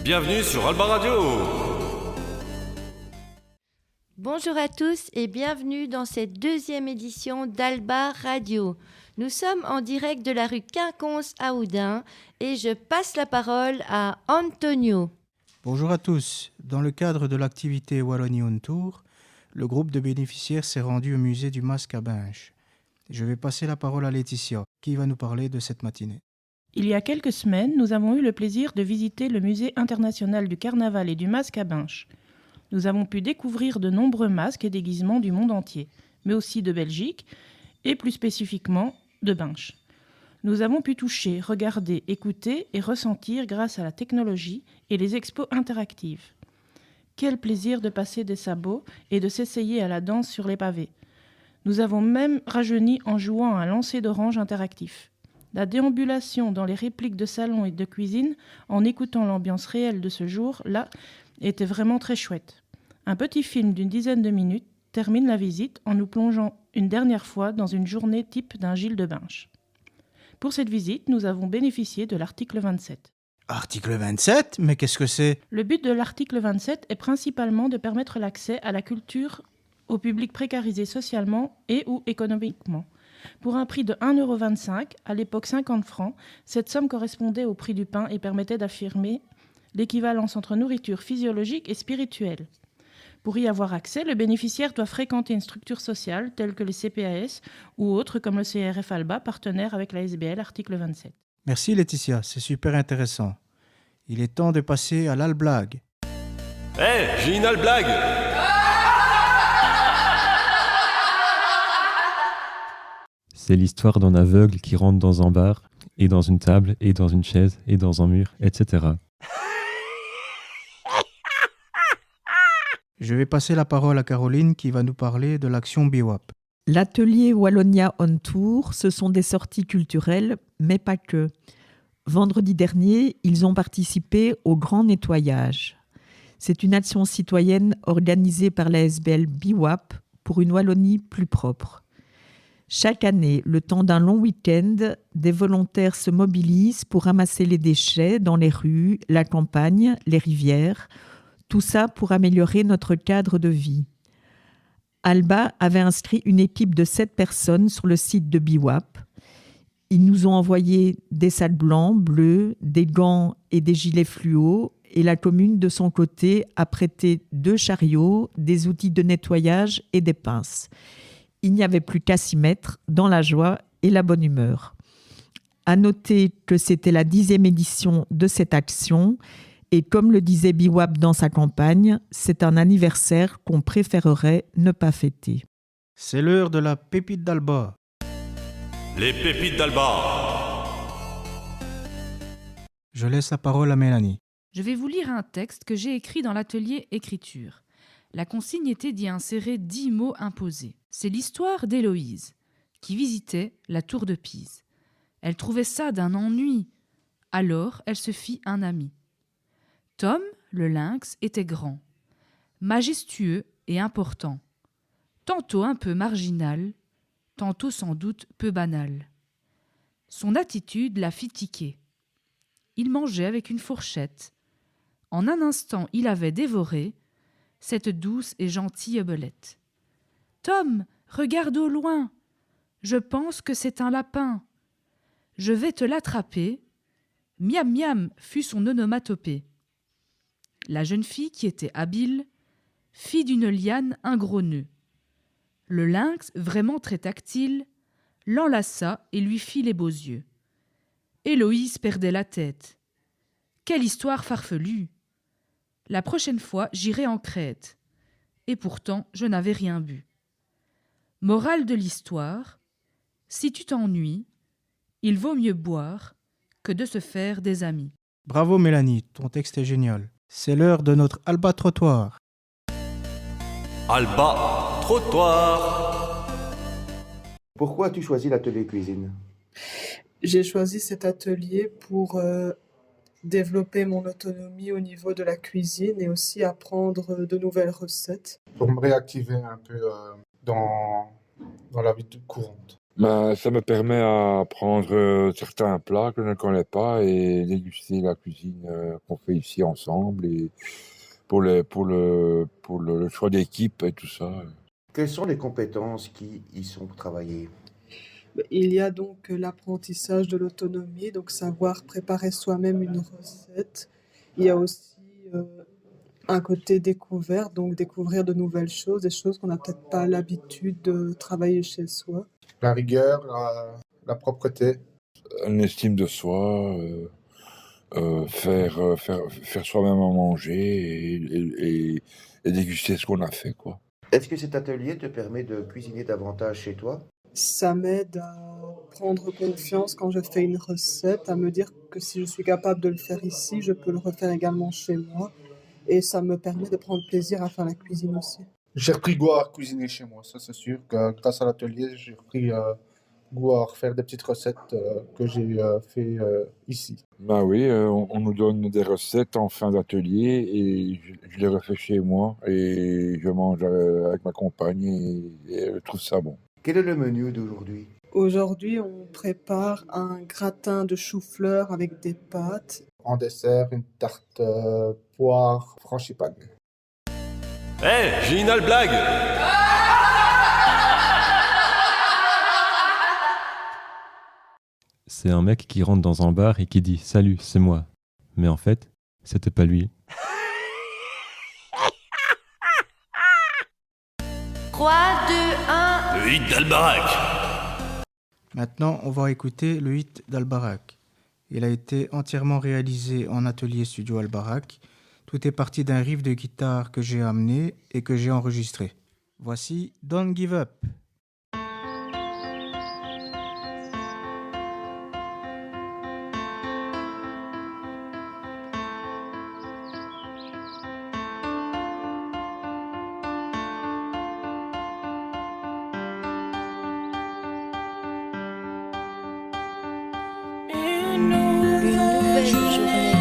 Bienvenue sur Alba Radio. Bonjour à tous et bienvenue dans cette deuxième édition d'Alba Radio. Nous sommes en direct de la rue Quinconce à Houdain et je passe la parole à Antonio. Bonjour à tous. Dans le cadre de l'activité Wallonie On Tour, le groupe de bénéficiaires s'est rendu au musée du Masque à Binche. Je vais passer la parole à Laetitia, qui va nous parler de cette matinée. Il y a quelques semaines, nous avons eu le plaisir de visiter le musée international du carnaval et du masque à Binche. Nous avons pu découvrir de nombreux masques et déguisements du monde entier, mais aussi de Belgique et plus spécifiquement de Binche. Nous avons pu toucher, regarder, écouter et ressentir grâce à la technologie et les expos interactives. Quel plaisir de passer des sabots et de s'essayer à la danse sur les pavés. Nous avons même rajeuni en jouant à un lancer d'orange interactif. La déambulation dans les répliques de salon et de cuisine, en écoutant l'ambiance réelle de ce jour-là, était vraiment très chouette. Un petit film d'une dizaine de minutes termine la visite en nous plongeant une dernière fois dans une journée type d'un Gilles de Binche. Pour cette visite, nous avons bénéficié de l'article 27. Article 27 ? Mais qu'est-ce que c'est ? Le but de l'article 27 est principalement de permettre l'accès à la culture au public précarisé socialement et ou économiquement. Pour un prix de 1,25 €, à l'époque 50 francs, cette somme correspondait au prix du pain et permettait d'affirmer l'équivalence entre nourriture physiologique et spirituelle. Pour y avoir accès, le bénéficiaire doit fréquenter une structure sociale telle que les CPAS ou autres comme le CRF Alba, partenaire avec la SBL, article 27. Merci Laetitia, c'est super intéressant. Il est temps de passer à l'alblague. J'ai une blague. C'est l'histoire d'un aveugle qui rentre dans un bar, et dans une table, et dans une chaise, et dans un mur, etc. Je vais passer la parole à Caroline qui va nous parler de l'action BWAP. L'atelier Wallonia On Tour, ce sont des sorties culturelles, mais pas que. Vendredi dernier, ils ont participé au grand nettoyage. C'est une action citoyenne organisée par la SBL BWAP pour une Wallonie plus propre. Chaque année, le temps d'un long week-end, des volontaires se mobilisent pour ramasser les déchets dans les rues, la campagne, les rivières, tout ça pour améliorer notre cadre de vie. Alba avait inscrit une équipe de 7 personnes sur le site de BWAP. Ils nous ont envoyé des sacs blancs, bleus, des gants et des gilets fluo, et la commune, de son côté, a prêté 2 chariots, des outils de nettoyage et des pinces. Il n'y avait plus qu'à s'y mettre dans la joie et la bonne humeur. À noter que c'était la 10e édition de cette action et comme le disait BWAP dans sa campagne, c'est un anniversaire qu'on préférerait ne pas fêter. C'est l'heure de la pépite d'Alba. Les pépites d'Alba. Je laisse la parole à Mélanie. Je vais vous lire un texte que j'ai écrit dans l'atelier écriture. La consigne était d'y insérer 10 mots imposés. C'est l'histoire d'Héloïse, qui visitait la tour de Pise. Elle trouvait ça d'un ennui. Alors, elle se fit un ami. Tom, le lynx, était grand, majestueux et important, tantôt un peu marginal, tantôt sans doute peu banal. Son attitude la fit tiquer. Il mangeait avec une fourchette. En un instant, il avait dévoré cette douce et gentille belette. « Tom, regarde au loin. Je pense que c'est un lapin. Je vais te l'attraper. » Miam miam fut son onomatopée. La jeune fille, qui était habile, fit d'une liane un gros nœud. Le lynx, vraiment très tactile, l'enlaça et lui fit les beaux yeux. Héloïse perdait la tête. Quelle histoire farfelue! La prochaine fois, j'irai en Crète. Et pourtant, je n'avais rien bu. Morale de l'histoire, si tu t'ennuies, il vaut mieux boire que de se faire des amis. Bravo Mélanie, ton texte est génial. C'est l'heure de notre Alba Trottoir. Alba Trottoir. Pourquoi as-tu choisi l'atelier cuisine? J'ai choisi cet atelier pour développer mon autonomie au niveau de la cuisine et aussi apprendre de nouvelles recettes. Pour me réactiver un peu dans la vie courante. Ben, ça me permet à prendre certains plats que je ne connais pas et déguster la cuisine qu'on fait ici ensemble et pour le choix d'équipe et tout ça. Quelles sont les compétences qui y sont travaillées? Il y a donc l'apprentissage de l'autonomie, donc savoir préparer soi-même une recette. Il y a aussi un côté découverte, donc découvrir de nouvelles choses, des choses qu'on n'a peut-être pas l'habitude de travailler chez soi. La rigueur, la propreté. Une estime de soi, faire soi-même à manger et déguster ce qu'on a fait, quoi. Est-ce que cet atelier te permet de cuisiner davantage chez toi? Ça m'aide à prendre confiance quand je fais une recette, à me dire que si je suis capable de le faire ici, je peux le refaire également chez moi. Et ça me permet de prendre plaisir à faire la cuisine aussi. J'ai repris goût à cuisiner chez moi, ça c'est sûr. Que grâce à l'atelier, j'ai repris goût à refaire des petites recettes que j'ai fait ici. Ben oui, on nous donne des recettes en fin d'atelier et je les refais chez moi et je mange avec ma compagne et elle trouve ça bon. Quel est le menu d'aujourd'hui? Aujourd'hui, on prépare un gratin de chou-fleur avec des pâtes. En dessert, une tarte poire frangipane. J'ai une blague. C'est un mec qui rentre dans un bar et qui dit « Salut, c'est moi ». Mais en fait, c'était pas lui. 3, 2, 1. Le hit d'Albarac. Maintenant, on va écouter le hit d'Albarac. Il a été entièrement réalisé en atelier studio Albarak. Tout est parti d'un riff de guitare que j'ai amené et que j'ai enregistré. Voici Don't Give Up. Une nouvelle journée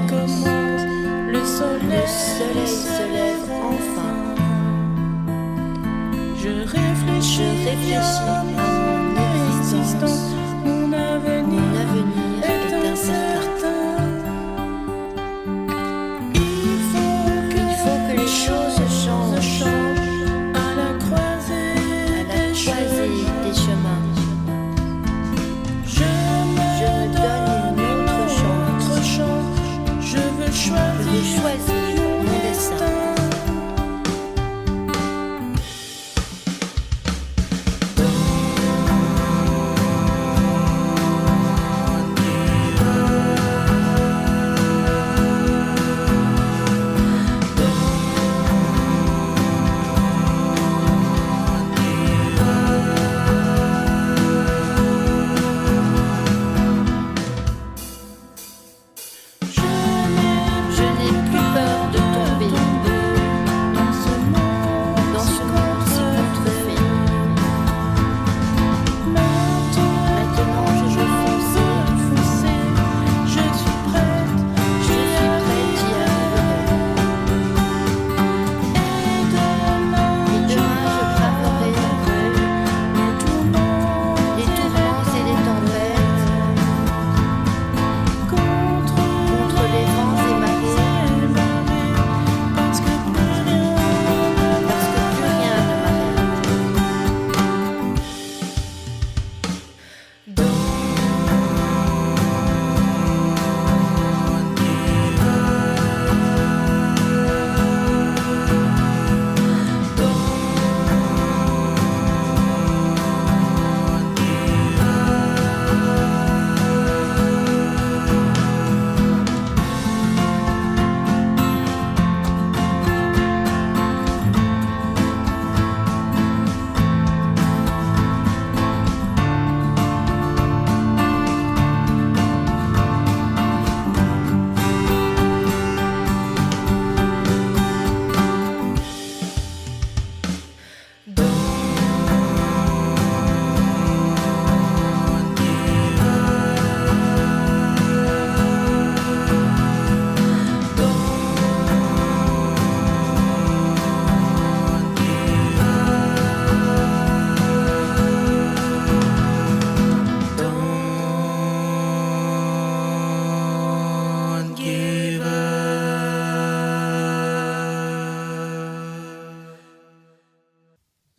commence. Le soleil se lève enfin. Je réfléchis à mon existence. Mon avenir est incertain. Il faut que les choses changent à la croisée des chemins. Je me donne une autre chance. Je veux choisir mon destin. Don't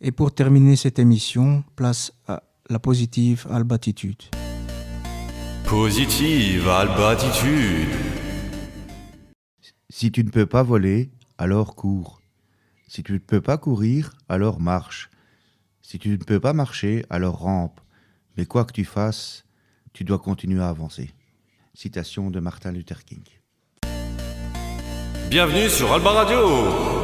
Et pour terminer cette émission, place à la positive albatitude. Positive albatitude. Si tu ne peux pas voler, alors cours. Si tu ne peux pas courir, alors marche. Si tu ne peux pas marcher, alors rampe. Mais quoi que tu fasses, tu dois continuer à avancer. Citation de Martin Luther King. Bienvenue sur Alba Radio.